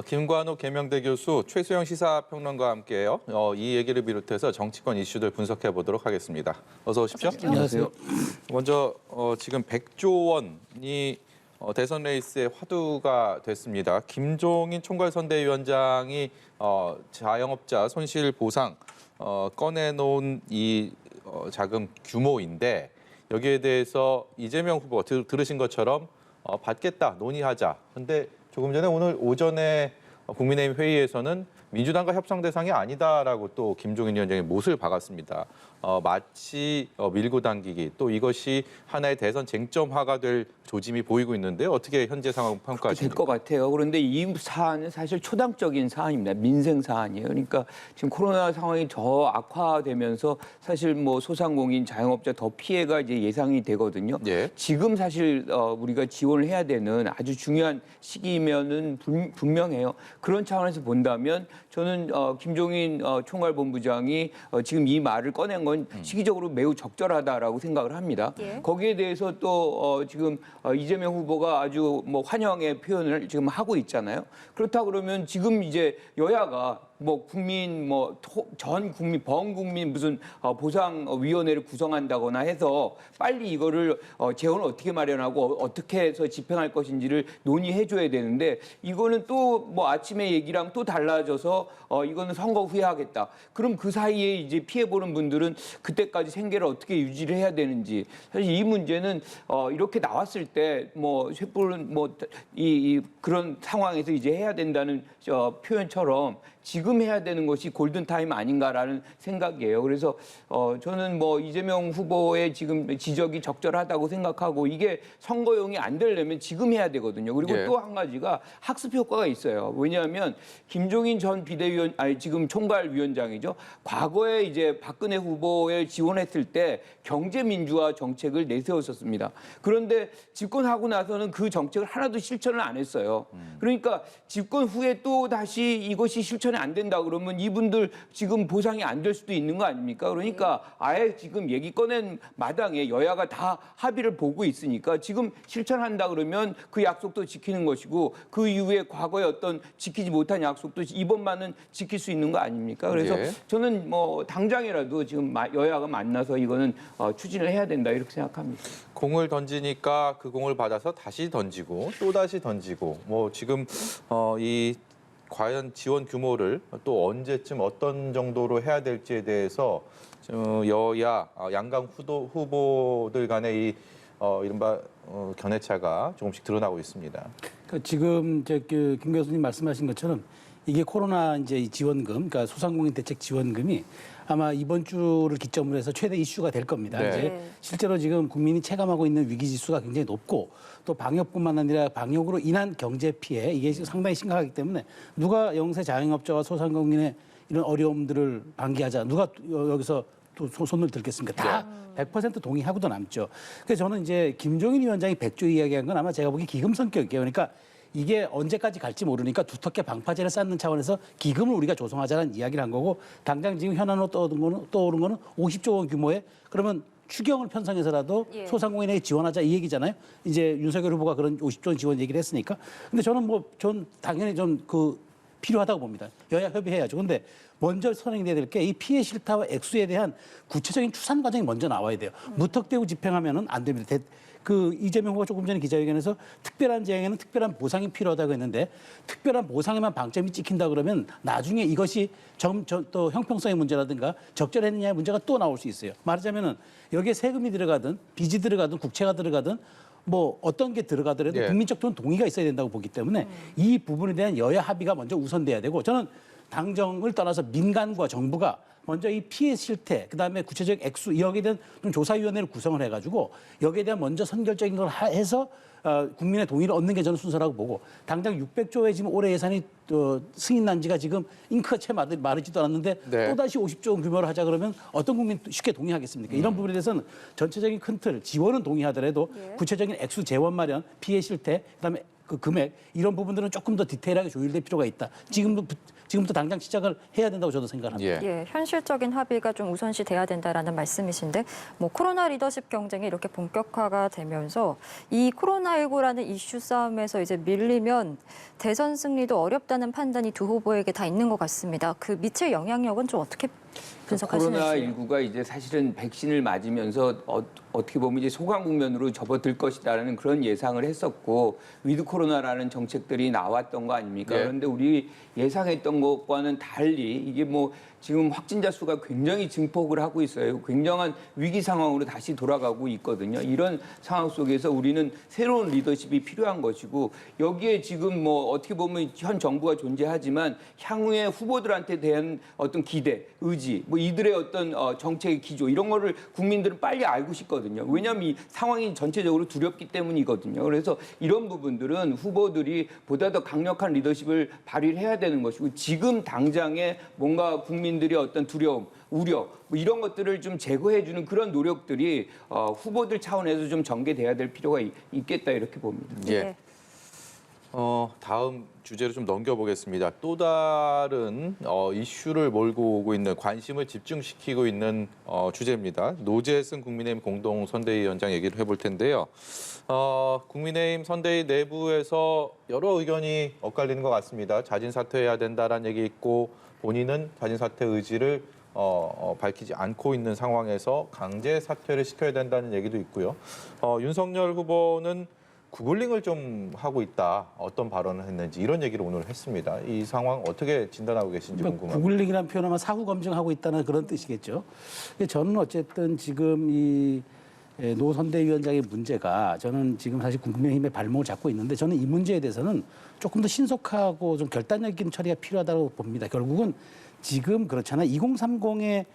김관욱 계명대 교수, 최수영 시사평론가와 함께해요. 이 얘기를 비롯해서 정치권 이슈들 분석해 보도록 하겠습니다. 어서 오십시오. 안녕하세요. 먼저 지금 100조 원이 대선 레이스의 화두가 됐습니다. 김종인 총괄선대위원장이 자영업자 손실 보상 꺼내놓은 이 자금 규모인데 여기에 대해서 이재명 후보 들으신 것처럼 받겠다, 논의하자. 근데 조금 전에 오늘 오전에 국민의힘 회의에서는 민주당과 협상 대상이 아니다라고 또 김종인 위원장이 못을 박았습니다. 마치 밀고 당기기, 또 이것이 하나의 대선 쟁점화가 될 조짐이 보이고 있는데 어떻게 현재 상황 평가하십니까? 될 것 같아요. 그런데 이 사안은 사실 초당적인 사안입니다. 민생 사안이에요. 그러니까 지금 코로나 상황이 더 악화되면서 사실 뭐 소상공인, 자영업자 더 피해가 이제 예상이 되거든요. 예. 지금 사실 우리가 지원을 해야 되는 아주 중요한 시기면은 분명해요. 그런 차원에서 본다면 저는 김종인 총괄본부장이 지금 이 말을 꺼낸 건 시기적으로 매우 적절하다라고 생각을 합니다. 예. 거기에 대해서 또 지금 이재명 후보가 아주 뭐 환영의 표현을 지금 하고 있잖아요. 그렇다 그러면 지금 이제 여야가 뭐 국민 전 국민 범국민 무슨 보상위원회를 구성한다거나 해서 빨리 이거를 재원을 어떻게 마련하고 어떻게 해서 집행할 것인지를 논의해줘야 되는데 이거는 또 뭐 아침에 얘기랑 또 달라져서 이거는 선거 후에 하겠다. 그럼 그 사이에 이제 피해 보는 분들은 그때까지 생계를 어떻게 유지를 해야 되는지 사실 이 문제는 이렇게 나왔을 때 뭐 횃불은 이 그런 상황에서 이제 해야 된다는 표현처럼. 지금 해야 되는 것이 골든타임 아닌가라는 생각이에요. 그래서 저는 뭐 이재명 후보의 지금 지적이 적절하다고 생각하고 이게 선거용이 안 되려면 지금 해야 되거든요. 그리고 예. 또 한 가지가 학습 효과가 있어요. 왜냐하면 김종인 전 지금 총괄위원장이죠. 과거에 이제 박근혜 후보에 지원했을 때 경제민주화 정책을 내세웠었습니다. 그런데 집권하고 나서는 그 정책을 하나도 실천을 안 했어요. 그러니까 집권 후에 또 다시 이것이 실천이 안 된다 그러면 이분들 지금 보상이 안 될 수도 있는 거 아닙니까? 그러니까 아예 지금 얘기 꺼낸 마당에 여야가 다 합의를 보고 있으니까 지금 실천한다 그러면 그 약속도 지키는 것이고 그 이후에 과거에 어떤 지키지 못한 약속도 이번만은 지킬 수 있는 거 아닙니까? 그래서 예. 저는 뭐 당장이라도 지금 여야가 만나서 이거는 추진을 해야 된다 이렇게 생각합니다. 공을 던지니까 그 공을 받아서 다시 던지고 또 다시 던지고 뭐 지금 이 과연 지원 규모를 또 언제쯤 어떤 정도로 해야 될지에 대해서 여야 양강 후보들 간의 이 이른바 견해차가 조금씩 드러나고 있습니다. 그러니까 지금 김 교수님 말씀하신 것처럼 이게 코로나 이제 지원금, 그러니까 소상공인 대책 지원금이 아마 이번 주를 기점으로 해서 최대 이슈가 될 겁니다. 네. 이제 실제로 지금 국민이 체감하고 있는 위기 지수가 굉장히 높고 또 방역뿐만 아니라 방역으로 인한 경제 피해 이게 상당히 심각하기 때문에 누가 영세 자영업자와 소상공인의 이런 어려움들을 방기하자 누가 여기서 또 손을 들겠습니까? 다 100% 동의하고도 남죠. 그래서 저는 이제 김종인 위원장이 100조 이야기한 건 아마 제가 보기에 기금 성격이에요. 그러니까 이게 언제까지 갈지 모르니까 두텁게 방파제를 쌓는 차원에서 기금을 우리가 조성하자는 이야기를 한 거고 당장 지금 현안으로 떠오른 거는 50조 원 규모의 그러면 추경을 편성해서라도 예. 소상공인에게 지원하자 이 얘기잖아요. 이제 윤석열 후보가 그런 50조 원 지원 얘기를 했으니까. 근데 저는 전 당연히 좀 필요하다고 봅니다. 여야 협의해야죠. 근데 먼저 선행돼야 될 게 이 피해 실타와 액수에 대한 구체적인 추산 과정이 먼저 나와야 돼요. 무턱대고 집행하면은 안 됩니다. 이재명 후보가 조금 전에 기자회견에서 특별한 재앙에는 특별한 보상이 필요하다고 했는데 특별한 보상에만 방점이 찍힌다 그러면 나중에 이것이 또 형평성의 문제라든가 적절했느냐의 문제가 또 나올 수 있어요. 말하자면은 여기에 세금이 들어가든 빚이 들어가든 국채가 들어가든 뭐 어떤 게 들어가더라도 예. 국민적 동의가 있어야 된다고 보기 때문에 이 부분에 대한 여야 합의가 먼저 우선돼야 되고 저는 당정을 떠나서 민간과 정부가 먼저 이 피해 실태, 그다음에 구체적 액수 여기에 대한 좀 조사위원회를 구성을 해가지고 여기에 대한 먼저 선결적인 걸 해서 국민의 동의를 얻는 게 저는 순서라고 보고 당장 600조의 지금 올해 예산이 승인난 지가 지금 잉크가 채 마르지도 않았는데 네. 또다시 50조 원 규모로 하자 그러면 어떤 국민이 쉽게 동의하겠습니까? 이런 부분에 대해서는 전체적인 큰 틀, 지원은 동의하더라도 예. 구체적인 액수 재원 마련, 피해 실태, 그다음에 그 금액 이런 부분들은 조금 더 디테일하게 조율될 필요가 있다. 지금부터 당장 시작을 해야 된다고 저도 생각합니다. 예. 현실적인 합의가 좀 우선시 돼야 된다라는 말씀이신데 뭐 코로나 리더십 경쟁이 이렇게 본격화가 되면서 이 코로나19라는 이슈 싸움에서 이제 밀리면 대선 승리도 어렵다는 판단이 두 후보에게 다 있는 것 같습니다. 그 미칠 영향력은 좀 어떻게 분석하시는지. 코로나19가 이제 사실은 백신을 맞으면서 어떻게 보면 이제 소강 국면으로 접어들 것이다라는 그런 예상을 했었고 위드 코로나라는 정책들이 나왔던 거 아닙니까? 네. 그런데 우리 예상했던 것과는 달리 이게 뭐 지금 확진자 수가 굉장히 증폭을 하고 있어요. 굉장한 위기 상황으로 다시 돌아가고 있거든요. 이런 상황 속에서 우리는 새로운 리더십이 필요한 것이고 여기에 지금 뭐 어떻게 보면 현 정부가 존재하지만 향후에 후보들한테 대한 어떤 기대, 의지, 뭐 이들의 어떤 정책의 기조 이런 거를 국민들은 빨리 알고 싶거든요. 왜냐하면 이 상황이 전체적으로 두렵기 때문이거든요. 그래서 이런 부분들은 후보들이 보다 더 강력한 리더십을 발휘를 해야 되는 것이고 지금 당장에 뭔가 국민들의 어떤 두려움, 우려 뭐 이런 것들을 좀 제거해주는 그런 노력들이 후보들 차원에서 좀 전개돼야 될 필요가 있겠다 이렇게 봅니다. 예. 다음 주제로 좀 넘겨보겠습니다. 또 다른 이슈를 몰고 오고 있는 관심을 집중시키고 있는 주제입니다. 노재승 국민의힘 공동선대위원장 얘기를 해볼 텐데요. 국민의힘 선대위 내부에서 여러 의견이 엇갈리는 것 같습니다. 자진 사퇴해야 된다라는 얘기 있고 본인은 자진 사퇴 의지를 밝히지 않고 있는 상황에서 강제 사퇴를 시켜야 된다는 얘기도 있고요. 윤석열 후보는 구글링을 좀 하고 있다. 어떤 발언을 했는지 이런 얘기를 오늘 했습니다. 이 상황 어떻게 진단하고 계신지 궁금합니다. 구글링이라는 표현하면 사후 검증하고 있다는 그런 뜻이겠죠. 저는 어쨌든 지금 이 노 선대위원장의 문제가 저는 지금 사실 국민의힘의 발목을 잡고 있는데 저는 이 문제에 대해서는 조금 더 신속하고 좀 결단적인 처리가 필요하다고 봅니다. 결국은 지금 그렇잖아요. 2030의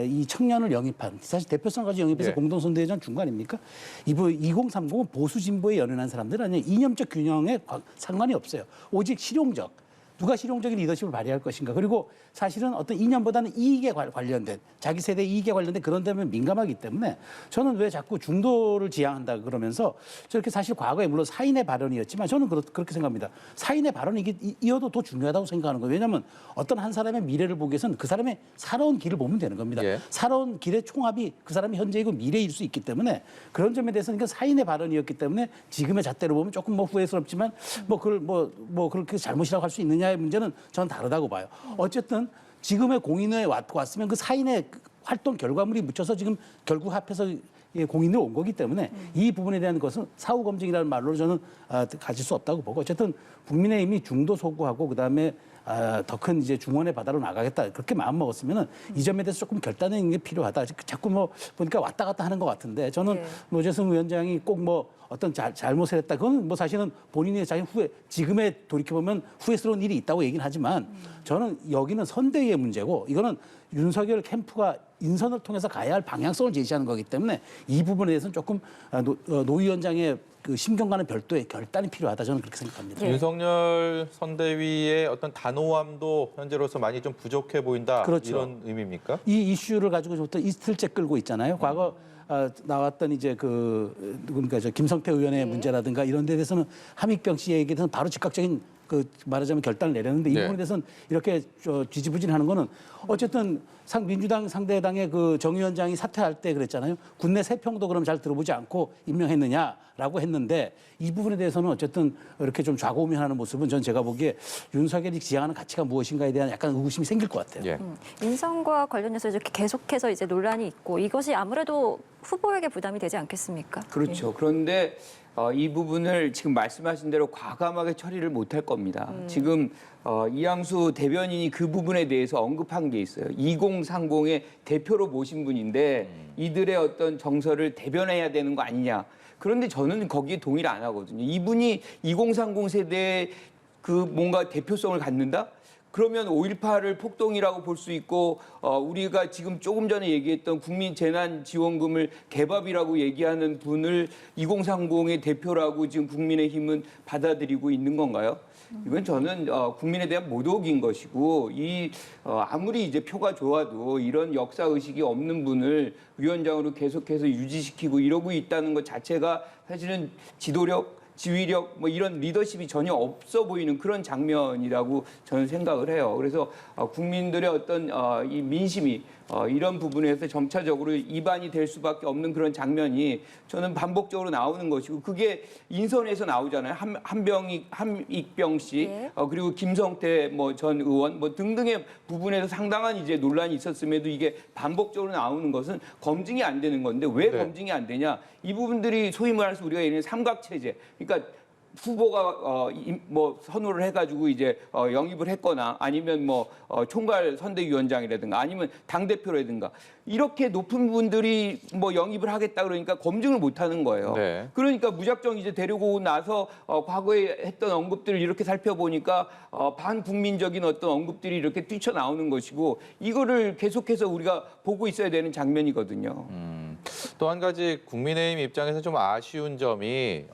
이 청년을 영입한 사실 대표성 가지고 영입해서 예. 공동선대위원 중거 아닙니까? 2030은 보수 진보에 연연한 사람들 아니에요. 이념적 균형에 상관이 없어요. 오직 실용적. 누가 실용적인 리더십을 발휘할 것인가. 그리고 사실은 어떤 이념보다는 이익에 관련된 자기 세대 이익에 관련된 그런 데면 민감하기 때문에 저는 왜 자꾸 중도를 지향한다 그러면서 저렇게 사실 과거에 물론 사인의 발언이었지만 저는 그렇게 생각합니다. 사인의 발언이 이어도 더 중요하다고 생각하는 거예요. 왜냐하면 어떤 한 사람의 미래를 보기 위해서는 그 사람의 살아온 길을 보면 되는 겁니다. 예. 살아온 길의 총합이 그 사람의 현재이고 미래일 수 있기 때문에 그런 점에 대해서는 이건 사인의 발언이었기 때문에 지금의 잣대로 보면 조금 뭐 후회스럽지만 그걸 그렇게 잘못이라고 할 수 있느냐의 문제는 저는 다르다고 봐요. 어쨌든 지금의 공인에 왔으면 그 사인의 활동 결과물이 묻혀서 지금 결국 합해서 공인으로 온 거기 때문에 이 부분에 대한 것은 사후 검증이라는 말로 저는 가질 수 없다고 보고 어쨌든 국민의힘이 중도 소구하고 그다음에 더 큰 이제 중원의 바다로 나가겠다 그렇게 마음 먹었으면은 이 점에 대해서 조금 결단하는 게 필요하다. 자꾸 뭐 보니까 왔다 갔다 하는 것 같은데 저는 네. 노재승 위원장이 꼭 뭐 어떤 잘못을 했다. 그건 뭐 사실은 본인의 자기 지금에 돌이켜보면 후회스러운 일이 있다고 얘기는 하지만 저는 여기는 선대위의 문제고 이거는 윤석열 캠프가 인선을 통해서 가야 할 방향성을 제시하는 거기 때문에 이 부분에 대해서는 조금 노 위원장의 그 심경과는 별도의 결단이 필요하다. 저는 그렇게 생각합니다. 예. 윤석열 선대위의 어떤 단호함도 현재로서 많이 좀 부족해 보인다. 그렇죠. 이런 의미입니까? 이 이슈를 가지고부터 이틀째 끌고 있잖아요. 과거 나왔던 이제 누굽니까 저 김성태 의원의 문제라든가 이런 데 대해서는 함익병 씨에게 대해서는 바로 즉각적인 말하자면 결단을 내렸는데 이 네. 부분에 대해서는 이렇게 지지부진하는 거는 어쨌든 민주당 상대당의 정 위원장이 사퇴할 때 그랬잖아요. 군내 세평도 그럼 잘 들어보지 않고 임명했느냐라고 했는데 이 부분에 대해서는 어쨌든 이렇게 좀 좌고우면하는 모습은 전 제가 보기에 윤석열이 지향하는 가치가 무엇인가에 대한 약간 의구심이 생길 것 같아요. 예. 인선과 관련해서 이렇게 계속해서 이제 논란이 있고 이것이 아무래도 후보에게 부담이 되지 않겠습니까? 그렇죠. 그런데 이 부분을 지금 말씀하신 대로 과감하게 처리를 못할 겁니다. 지금 이양수 대변인이 그 부분에 대해서 언급한 게 있어요. 2030의 대표로 모신 분인데 이들의 어떤 정서를 대변해야 되는 거 아니냐. 그런데 저는 거기에 동의를 안 하거든요. 이분이 2030 세대의 그 뭔가 대표성을 갖는다? 그러면 5.18을 폭동이라고 볼 수 있고 우리가 지금 조금 전에 얘기했던 국민재난지원금을 개밥이라고 얘기하는 분을 2030의 대표라고 지금 국민의힘은 받아들이고 있는 건가요? 이건 저는 국민에 대한 모독인 것이고 아무리 이제 표가 좋아도 이런 역사 의식이 없는 분을 위원장으로 계속해서 유지시키고 이러고 있다는 것 자체가 사실은 지도력 지휘력 뭐 이런 리더십이 전혀 없어 보이는 그런 장면이라고 저는 생각을 해요. 그래서 국민들의 어떤 이 민심이 이런 부분에서 점차적으로 이반이 될 수밖에 없는 그런 장면이 저는 반복적으로 나오는 것이고 그게 인선에서 나오잖아요. 함익병 씨 예. 그리고 김성태 뭐 전 의원 뭐 등등의 부분에서 상당한 이제 논란이 있었음에도 이게 반복적으로 나오는 것은 검증이 안 되는 건데 왜 네. 검증이 안 되냐? 이 부분들이 소위 말해서 우리가 얘기하는 삼각체제. 그러니까 후보가 뭐 선호를 해가지고 이제 영입을 했거나 아니면 뭐 총괄 선대위원장이라든가 아니면 당 대표라든가 이렇게 높은 분들이 뭐 영입을 하겠다 그러니까 검증을 못 하는 거예요. 네. 그러니까 무작정 이제 데리고 나서 과거에 했던 언급들을 이렇게 살펴보니까 반국민적인 어떤 언급들이 이렇게 뛰쳐나오는 것이고 이거를 계속해서 우리가 보고 있어야 되는 장면이거든요. 또 한 가지 국민의힘 입장에서 좀 아쉬운 점이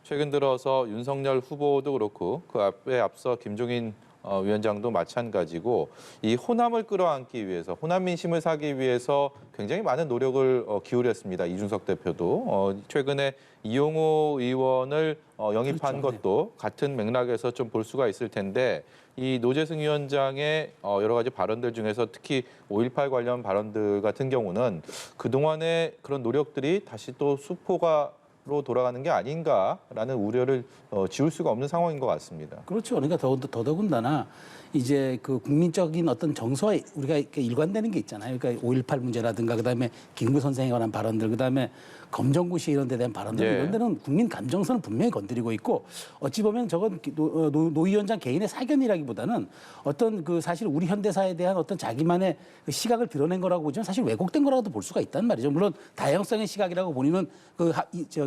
최근 들어서 윤석열 후보도 그렇고 그 앞에 앞서 김종인 위원장도 마찬가지고 이 호남을 끌어안기 위해서 호남 민심을 사기 위해서 굉장히 많은 노력을 기울였습니다. 이준석 대표도 최근에 이용호 의원을 영입한 그렇죠. 것도 같은 맥락에서 좀 볼 수가 있을 텐데 이 노재승 위원장의 여러 가지 발언들 중에서 특히 5.18 관련 발언들 같은 경우는 그동안의 그런 노력들이 다시 또 수포가로 돌아가는 게 아닌가라는 우려를 지울 수가 없는 상황인 것 같습니다. 그렇죠. 그러니까 더더군다나 이제 그 국민적인 어떤 정서와 우리가 이렇게 일관되는 게 있잖아요. 그러니까 5.18 문제라든가 그다음에 김구 선생에 관한 발언들 그다음에 검정구 시 이런 데 대한 발언들 예. 이런 데는 국민 감정선을 분명히 건드리고 있고 어찌 보면 저건 노 위원장 개인의 사견이라기보다는 어떤 그 사실 우리 현대사에 대한 어떤 자기만의 그 시각을 드러낸 거라고 보지만 사실 왜곡된 거라고도 볼 수가 있단 말이죠. 물론 다양성의 시각이라고 본인은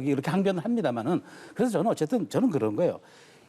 이렇게 항변을 합니다만은 그래서 저는 어쨌든 저는 그런 거예요.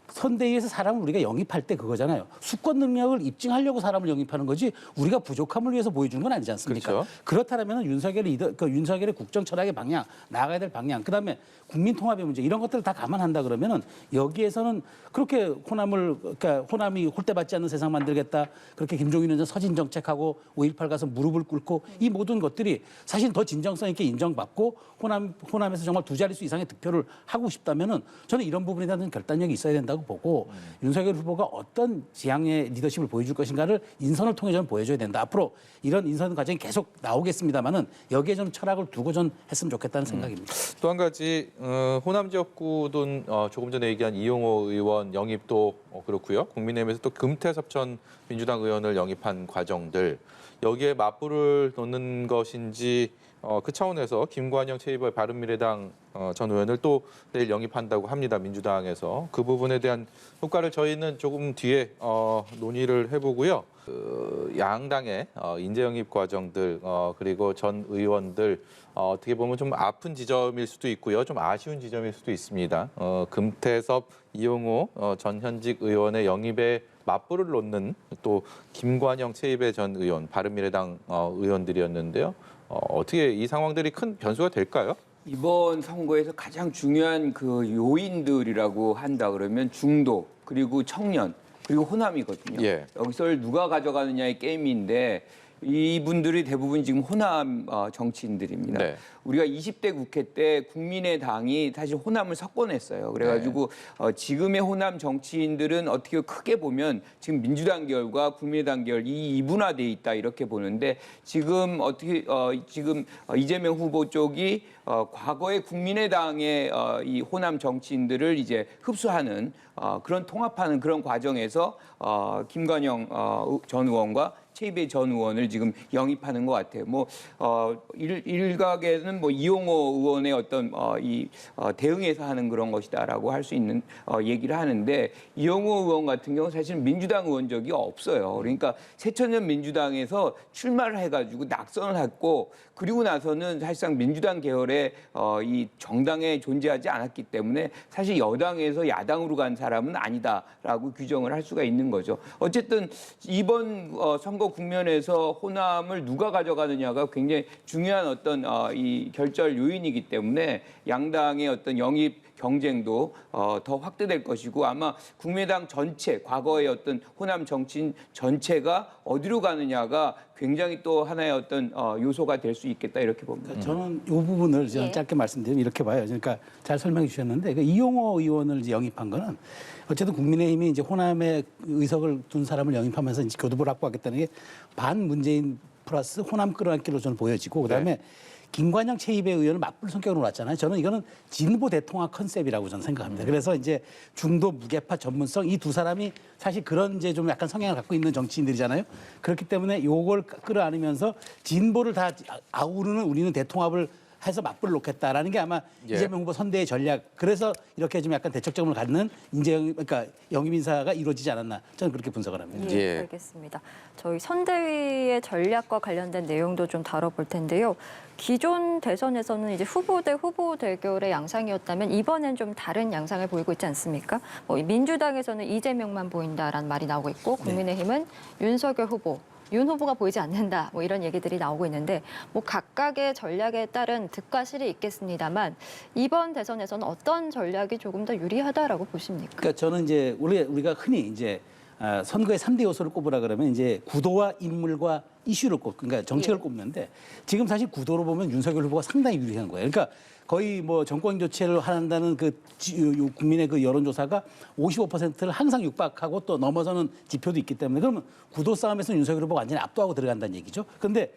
선대위에서 사람을 우리가 영입할 때 그거잖아요. 수권 능력을 입증하려고 사람을 영입하는 거지 우리가 부족함을 위해서 보여주는 건 아니지 않습니까? 그렇죠. 그렇다면 윤석열의 국정 철학의 방향, 나아가야 될 방향, 그다음에 국민 통합의 문제 이런 것들을 다 감안한다 그러면은 여기에서는 그렇게 호남이 홀대받지 않는 세상 만들겠다. 그렇게 김종인 위원장 서진 정책하고 5.18 가서 무릎을 꿇고 이 모든 것들이 사실 더 진정성 있게 인정받고 호남에서 정말 두 자릿수 이상의 득표를 하고 싶다면은 저는 이런 부분에 대한 결단력이 있어야 된다고 보고 윤석열 후보가 어떤 지향의 리더십을 보여줄 것인가를 인선을 통해 저는 보여줘야 된다. 앞으로 이런 인선 과정이 계속 나오겠습니다만은 여기에 저는 철학을 두고 전 했으면 좋겠다는 생각입니다. 또 한 가지 호남 지역구도 조금 전에 얘기한 이용호 의원 영입도 그렇고요. 국민의힘에서 또 금태섭 전 민주당 의원을 영입한 과정들 여기에 맞불을 놓는 것인지 그 차원에서 김관영 최이보의 바른미래당 전 의원을 또 내일 영입한다고 합니다. 민주당에서 그 부분에 대한 효과를 저희는 조금 뒤에 논의를 해보고요. 그 양당의 인재 영입 과정들 그리고 전 의원들 어떻게 보면 좀 아픈 지점일 수도 있고요. 좀 아쉬운 지점일 수도 있습니다. 금태섭, 이용호 전 현직 의원의 영입에 맞불을 놓는 또 김관영 최이배 전 의원, 바른미래당 의원들이었는데요. 어떻게 이 상황들이 큰 변수가 될까요? 이번 선거에서 가장 중요한 그 요인들이라고 한다 그러면 중도 그리고 청년 그리고 호남이거든요. 예. 여기서 누가 가져가느냐의 게임인데 이분들이 대부분 지금 호남 정치인들입니다. 네. 우리가 20대 국회 때 국민의당이 사실 호남을 석권했어요. 그래가지고 지금의 호남 정치인들은 어떻게 크게 보면 지금 민주당 계열과 국민의당 계열 이 이분화돼 있다 이렇게 보는데 지금 어떻게 지금 이재명 후보 쪽이 과거의 국민의당의 이 호남 정치인들을 이제 흡수하는 그런 통합하는 그런 과정에서 김관영 전 의원과 최이배 전 의원을 지금 영입하는 것 같아요. 뭐 일각에는 뭐 이용호 의원의 어떤 대응해서 하는 그런 것이다라고 할 수 있는 얘기를 하는데 이용호 의원 같은 경우 사실 민주당 의원 적이 없어요. 그러니까 새천년 민주당에서 출마를 해가지고 낙선을 했고 그리고 나서는 사실상 민주당 계열의 이 정당에 존재하지 않았기 때문에 사실 여당에서 야당으로 간 사람은 아니다라고 규정을 할 수가 있는 거죠. 어쨌든 이번 선거 국면에서 호남을 누가 가져가느냐가 굉장히 중요한 어떤 이 결절 요인이기 때문에 양당의 어떤 영입 경쟁도 더 확대될 것이고 아마 국민의당 전체 과거의 어떤 호남 정치인 전체가 어디로 가느냐가 굉장히 또 하나의 어떤 요소가 될 수 있겠다 이렇게 봅니다. 저는 이 부분을 저는 예. 짧게 말씀드리면 이렇게 봐요. 그러니까 잘 설명해 주셨는데 그 이용호 의원을 이제 영입한 거는 어쨌든 국민의힘이 이제 호남에 의석을 둔 사람을 영입하면서 이제 교두보를 확보하겠다는 게 반문재인 플러스 호남 끌어안기로 저는 보여지고 그다음에 김관영 최입의 의원을 맞불 성격으로 놨잖아요. 저는 이거는 진보 대통합 컨셉이라고 저는 생각합니다. 그래서 이제 중도 무게파 전문성 이 두 사람이 사실 그런 이제 좀 약간 성향을 갖고 있는 정치인들이잖아요. 그렇기 때문에 요걸 끌어안으면서 진보를 다 아우르는 우리는 대통합을 해서 맞불을 놓겠다라는 게 아마 예. 이재명 후보 선대의 전략. 그래서 이렇게 좀 약간 대척점을 갖는 그러니까 영입 인사가 이루어지지 않았나 저는 그렇게 분석을 합니다. 예, 예. 알겠습니다. 저희 선대위의 전략과 관련된 내용도 좀 다뤄볼 텐데요. 기존 대선에서는 이제 후보 대 후보 대결의 양상이었다면 이번엔 좀 다른 양상을 보이고 있지 않습니까? 민주당에서는 이재명만 보인다라는 말이 나오고 있고 국민의힘은 윤석열 후보, 윤 후보가 보이지 않는다. 이런 얘기들이 나오고 있는데 각각의 전략에 따른 득과 실이 있겠습니다만 이번 대선에서는 어떤 전략이 조금 더 유리하다라고 보십니까? 그러니까 저는 이제 우리가 흔히 이제 선거의 3대 요소를 꼽으라 그러면 이제 구도와 인물과 이슈를 그러니까 정책을 꼽는데 지금 사실 구도로 보면 윤석열 후보가 상당히 유리한 거예요. 그러니까 거의 뭐 정권 교체를 한다는 국민의 그 여론조사가 55%를 항상 육박하고 또 넘어서는 지표도 있기 때문에 그러면 구도 싸움에서 윤석열 후보가 완전히 압도하고 들어간다는 얘기죠. 그런데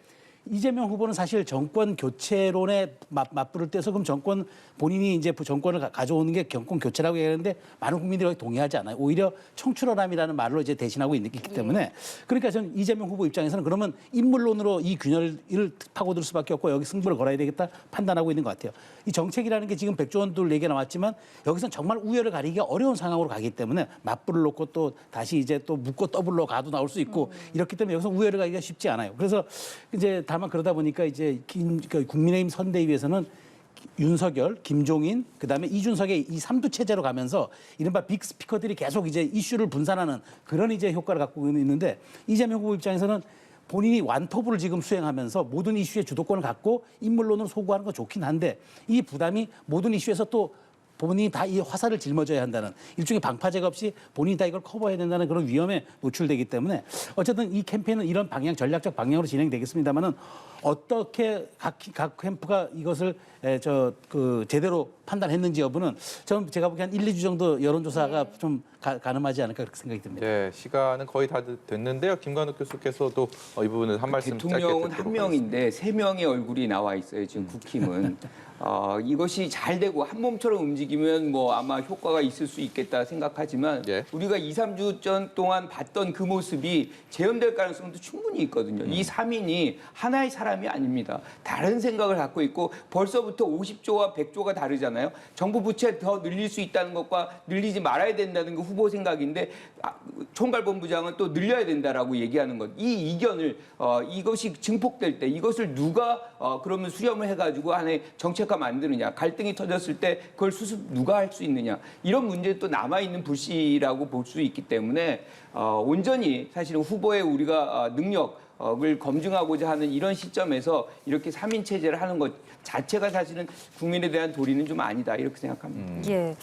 이재명 후보는 사실 정권 교체론에 맞불을 떼서 그럼 본인이 이제 정권을 가져오는 게 정권 교체라고 얘기하는데 많은 국민들이 거기 동의하지 않아요. 오히려 청출어람이라는 말로 이제 대신하고 있기 때문에 그러니까 저는 이재명 후보 입장에서는 그러면 인물론으로 이 균열을 파고들 수밖에 없고 여기 승부를 걸어야 되겠다 판단하고 있는 것 같아요. 이 정책이라는 게 지금 백조원들 얘기가 나왔지만 여기서는 정말 우열을 가리기가 어려운 상황으로 가기 때문에 맞불을 놓고 또 다시 이제 또 묶고 더블로 가도 나올 수 있고 이렇기 때문에 여기서 우열을 가기가 쉽지 않아요. 그래서 이제 다만 그러다 보니까 이제 국민의힘 선대위에서는 윤석열, 김종인, 그다음에 이준석의 이 3두 체제로 가면서 이른바 빅 스피커들이 계속 이제 이슈를 분산하는 그런 이제 효과를 갖고 있는데 이재명 후보 입장에서는 본인이 완토부를 지금 수행하면서 모든 이슈의 주도권을 갖고 인물론으로 소구하는 건 좋긴 한데 이 부담이 모든 이슈에서 또 본인이 다 이 화살을 짊어져야 한다는 일종의 방파제가 없이 본인이 다 이걸 커버해야 된다는 그런 위험에 노출되기 때문에 어쨌든 이 캠페인은 이런 방향, 전략적 방향으로 진행되겠습니다만은 어떻게 각 캠프가 이것을 제대로 판단했는지 여부는 제가 보기엔 1, 2주 정도 여론조사가 좀 가늠하지 않을까 그렇게 생각이 듭니다. 네, 시간은 거의 다 됐는데요. 김관욱 교수께서도 이 부분을 한 말씀 짧게 대통령은 듣도록 한 명인데 세 명의 얼굴이 나와 있어요. 지금 국힘은. 이것이 잘 되고 한 몸처럼 움직이면 아마 효과가 있을 수 있겠다 생각하지만 예. 우리가 2, 3주 전 동안 봤던 그 모습이 재현될 가능성도 충분히 있거든요. 이 3인이 하나의 사람이 아닙니다. 다른 생각을 갖고 있고 벌써부터 50조와 100조가 다르잖아요. 정부 부채 더 늘릴 수 있다는 것과 늘리지 말아야 된다는 게 후보 생각인데 총괄본부장은 또 늘려야 된다라고 얘기하는 것. 이 이견을 이것이 증폭될 때 이것을 누가 그러면 수렴을 해가지고 하나의 정책화 만드느냐, 갈등이 터졌을 때 그걸 수습 누가 할 수 있느냐 이런 문제 또 남아 있는 불씨라고 볼 수 있기 때문에 온전히 사실은 후보의 우리가 능력을 검증하고자 하는 이런 시점에서 이렇게 3인 체제를 하는 것 자체가 사실은 국민에 대한 도리는 좀 아니다 이렇게 생각합니다. 예,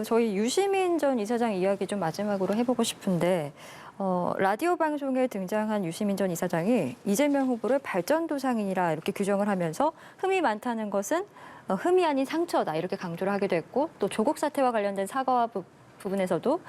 저희 유시민 전 이사장 이야기 좀 마지막으로 해보고 싶은데. 라디오 방송에 등장한 유시민 전 이사장이 이재명 후보를 발전도상인이라 이렇게 규정을 하면서 흠이 많다는 것은 흠이 아닌 상처다 이렇게 강조를 하게 됐고 또 조국 사태와 관련된 사과와 부분에서도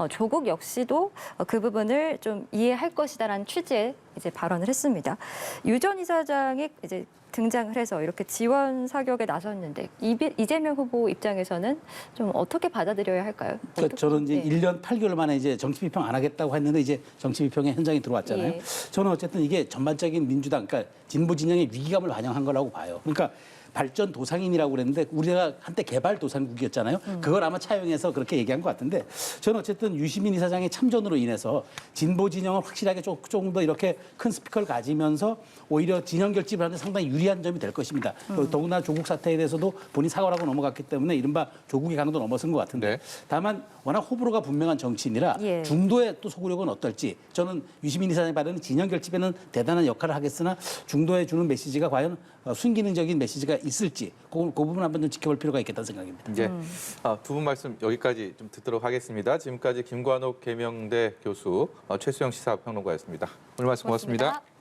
조국 역시도 그 부분을 좀 이해할 것이다라는 취지의 이제 발언을 했습니다. 유 전 이사장이 이제 등장을 해서 이렇게 지원 사격에 나섰는데 이재명 후보 입장에서는 좀 어떻게 받아들여야 할까요? 그러니까 저는 이제 1년 8개월 만에 이제 정치 비평 안 하겠다고 했는데 이제 정치 비평의 현장에 들어왔잖아요. 예. 저는 어쨌든 이게 전반적인 민주당, 그러니까 진보 진영의 위기감을 반영한 거라고 봐요. 그러니까 발전 도상인이라고 그랬는데 우리가 한때 개발 도상국이었잖아요. 그걸 아마 차용해서 그렇게 얘기한 것 같은데 저는 어쨌든 유시민 이사장의 참전으로 인해서 진보 진영을 확실하게 조금 더 이렇게 큰 스피커를 가지면서 오히려 진영 결집을 하는데 상당히 유리한 점이 될 것입니다. 더구나 조국 사태에 대해서도 본인이 사과를 하고 넘어갔기 때문에 이른바 조국의 강도 넘어선 것 같은데 네. 다만 워낙 호불호가 분명한 정치인이라 예. 중도의 또 소구력은 어떨지 저는 유시민 이사장의 발언은 진영 결집에는 대단한 역할을 하겠으나 중도에 주는 메시지가 과연 순기능적인 메시지가 있을지 그 부분 한번 좀 지켜볼 필요가 있겠다는 생각입니다. 이제 두 분 말씀 여기까지 좀 듣도록 하겠습니다. 지금까지 김관옥 계명대 교수, 최수영 시사평론가였습니다. 오늘 말씀 고맙습니다.